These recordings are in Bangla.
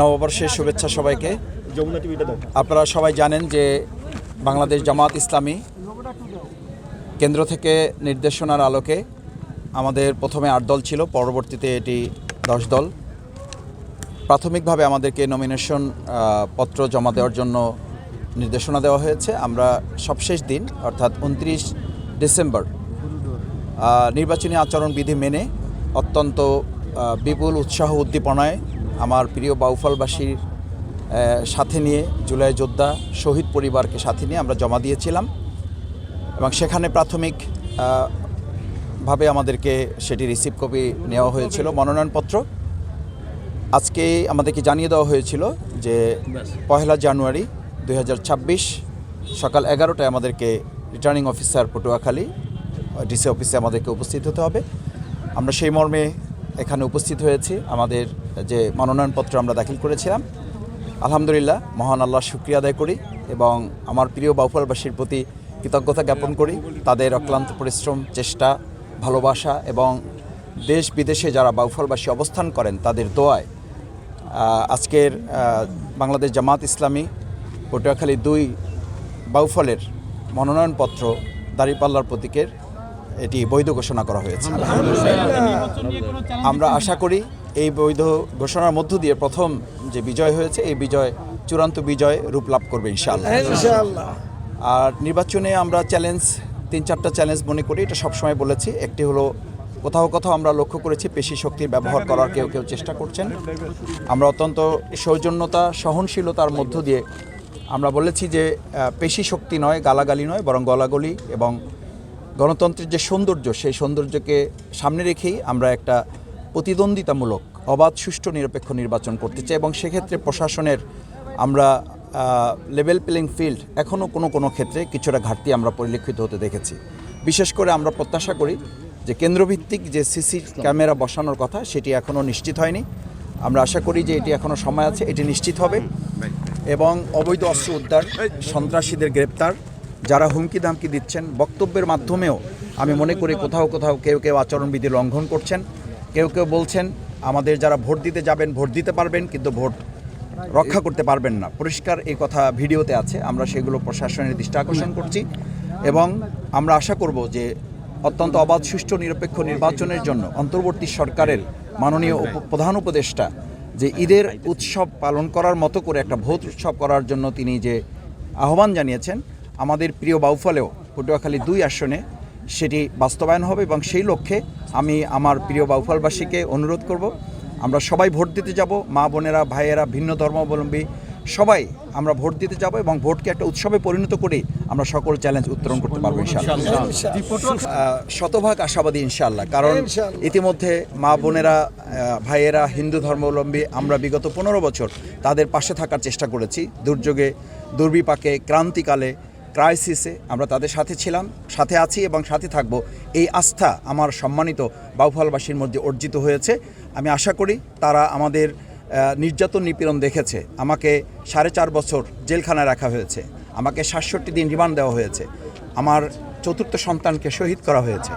নববর্ষের শুভেচ্ছা সবাইকে। আপনারা সবাই জানেন যে বাংলাদেশ জামাত ইসলামী কেন্দ্র থেকে নির্দেশনার আলোকে আমাদের প্রথমে 8 দল ছিল, পরবর্তীতে এটি 10 দল। প্রাথমিকভাবে আমাদেরকে নমিনেশন পত্র জমা দেওয়ার জন্য নির্দেশনা দেওয়া হয়েছে। আমরা সবশেষ দিন অর্থাৎ 29 ডিসেম্বর নির্বাচনী আচরণবিধি মেনে অত্যন্ত বিপুল উৎসাহ উদ্দীপনায় আমার প্রিয় বাউফলবাসীর সাথে নিয়ে, জুলাই যোদ্ধা শহীদ পরিবারকে সাথে নিয়ে আমরা জমা দিয়েছিলাম এবং সেখানে প্রাথমিকভাবে আমাদেরকে সেটি রিসিভ কপি নেওয়া হয়েছিল মনোনয়নপত্র। আজকে আমাদেরকে জানিয়ে দেওয়া হয়েছিল যে 1 জানুয়ারি 2026 সকাল 11টায় আমাদেরকে রিটার্নিং অফিসার পটুয়াখালী ডিসি অফিসে আমাদেরকে উপস্থিত হতে হবে। আমরা সেই মর্মে এখানে উপস্থিত হয়েছি। আমাদের যে মনোনয়নপত্র আমরা দাখিল করেছিলাম, আলহামদুলিল্লাহ মহান আল্লাহর শুকরিয়া আদায় করি এবং আমার প্রিয় বাউফলবাসীর প্রতি কৃতজ্ঞতা জ্ঞাপন করি। তাদের অক্লান্ত পরিশ্রম, চেষ্টা, ভালোবাসা এবং দেশ বিদেশে যারা বাউফলবাসী অবস্থান করেন তাদের দোয়ায় আজকের বাংলাদেশ জামাত ইসলামী পটুয়াখালী 2 বাউফলের মনোনয়নপত্র দাঁড়িপাল্লার প্রতীকের এটি বৈধ ঘোষণা করা হয়েছে। আমরা আশা করি এই বৈধ ঘোষণার মধ্য দিয়ে প্রথম যে বিজয় হয়েছে এই বিজয় চূড়ান্ত বিজয় রূপ লাভ করবে ইনশাআল্লাহ। আর নির্বাচনে আমরা চ্যালেঞ্জ 3-4টা চ্যালেঞ্জ মনে করি, এটা সবসময় বলেছি। একটি হলো কোথাও কোথাও আমরা লক্ষ্য করেছি পেশি শক্তির ব্যবহার করার কেউ কেউ চেষ্টা করছেন। আমরা অত্যন্ত সৌজন্যতা, সহনশীলতার মধ্য দিয়ে আমরা বলেছি যে পেশি শক্তি নয়, গালাগালি নয়, বরং গলাগলি এবং গণতন্ত্রের যে সৌন্দর্য, সেই সৌন্দর্যকে সামনে রেখেই আমরা একটা প্রতিদ্বন্দ্বিতামূলক, অবাধ, সুষ্ঠু, নিরপেক্ষ নির্বাচন করতে চাই এবং সেক্ষেত্রে প্রশাসনের আমরা লেভেল প্লেইং ফিল্ড এখনও কোনো ক্ষেত্রে কিছুটা ঘাটতি আমরা পরিলক্ষিত হতে দেখেছি। বিশেষ করে আমরা প্রত্যাশা করি যে কেন্দ্রভিত্তিক যে সিসি ক্যামেরা বসানোর কথা সেটি এখনও নিশ্চিত হয়নি। আমরা আশা করি যে এটি এখনও সময় আছে, এটি নিশ্চিত হবে এবং অবৈধ অস্ত্র উদ্ধার, সন্ত্রাসীদের গ্রেপ্তার, যারা হুমকি ধামকি দিচ্ছেন, বক্তব্যের মাধ্যমেও আমি মনে করি কোথাও কোথাও কেউ আচরণবিধি লঙ্ঘন করছেন। কেউ বলছেন আমাদের যারা ভোট দিতে যাবেন ভোট দিতে পারবেন কিন্তু ভোট রক্ষা করতে পারবেন না। পরিষ্কার এই কথা ভিডিওতে আছে। আমরা সেগুলো প্রশাসনের দৃষ্টি আকর্ষণ করছি এবং আমরা আশা করব যে অত্যন্ত অবাধ, সুষ্ঠু, নিরপেক্ষ নির্বাচনের জন্য অন্তর্বর্তী সরকারের মাননীয় প্রধান উপদেষ্টা যে ঈদের উৎসব পালন করার মতো করে একটা ভোট উৎসব করার জন্য তিনি যে আহ্বান জানিয়েছেন, আমাদের প্রিয় বাউফলেও পটুয়াখালী 2 আসনে সেটি বাস্তবায়ন হবে এবং সেই লক্ষ্যে আমি আমার প্রিয় বাউফলবাসীকে অনুরোধ করব, আমরা সবাই ভোট দিতে যাব। মা বোনেরা, ভাইয়েরা, ভিন্ন ধর্মাবলম্বী সবাই আমরা ভোট দিতে যাব এবং ভোটকে একটা উৎসবে পরিণত করে আমরা সকল চ্যালেঞ্জ উত্তরণ করতে পারবো ইনশাআল্লাহ। শতভাগ আশাবাদী ইনশাআল্লাহ, কারণ ইতিমধ্যে মা বোনেরা, ভাইয়েরা, হিন্দু ধর্মাবলম্বী আমরা বিগত 15 বছর তাদের পাশে থাকার চেষ্টা করেছি। দুর্যোগে, দুর্বিপাকে, ক্রান্তিকালে, ক্রাইসিসে আমরা তাদের সাথে ছিলাম, সাথে আছি এবং সাথে থাকব। এই আস্থা আমার সম্মানিত বাউফলবাসীর মধ্যে অর্জিত হয়েছে। আমি আশা করি তারা আমাদের নির্যাতন, নিপীড়ন দেখেছে। আমাকে 4.5 বছর জেলখানায় রাখা হয়েছে, আমাকে 67 দিন রিমান্ড দেওয়া হয়েছে, আমার 4র্থ সন্তানকে শহীদ করা হয়েছে।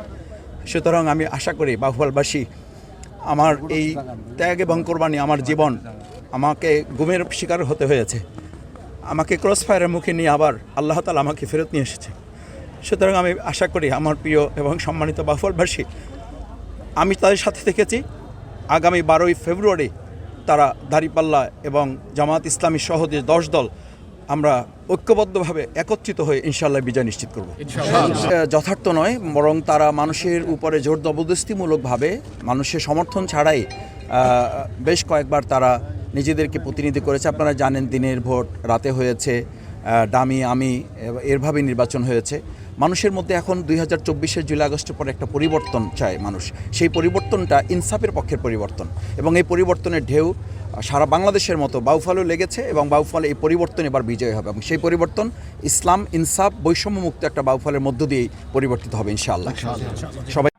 সুতরাং আমি আশা করি বাউফলবাসী আমার এই ত্যাগ এবং কোরবানি, আমার জীবন, আমাকে গুমের শিকার হতে হয়েছে, আমাকে ক্রসফায়ারের মুখে নিয়ে আবার আল্লাহ তাআলা আমাকে ফেরত নিয়ে এসেছে। সুতরাং আমি আশা করি আমার প্রিয় এবং সম্মানিত বাউফলবাসী, আমি তাদের সাথে থেকেছি। আগামী 12ই ফেব্রুয়ারি তারা দাঁড়িপাল্লা এবং জামাত ইসলামী সহ যে 10 দল আমরা ঐক্যবদ্ধভাবে একত্রিত হয়ে ইনশাআল্লাহ বিজয় নিশ্চিত করব। যথার্থ নয়, বরং তারা মানুষের উপরে জোর জবরদস্তিমূলকভাবে, মানুষের সমর্থন ছাড়াই বেশ কয়েকবার তারা নিজেদেরকে প্রতিনিধি করেছে। আপনারা জানেন দিনের ভোট রাতে হয়েছে, ডামি আমি এরভাবে নির্বাচন হয়েছে। মানুষের মধ্যে এখন 2024 জুলাই আগস্টের পরে একটা পরিবর্তন চায় মানুষ। সেই পরিবর্তনটা ইনসাফের পক্ষের পরিবর্তন এবং এই পরিবর্তনের ঢেউ সারা বাংলাদেশের মতো বাউফলেও লেগেছে এবং বাউফলে এই পরিবর্তন এবার বিজয় হবে এবং সেই পরিবর্তন ইসলাম, ইনসাফ, বৈষম্যমুক্ত একটা বাউফলের মধ্য দিয়েই পরিবর্তিত হবে ইনশাআল্লাহ। সবাই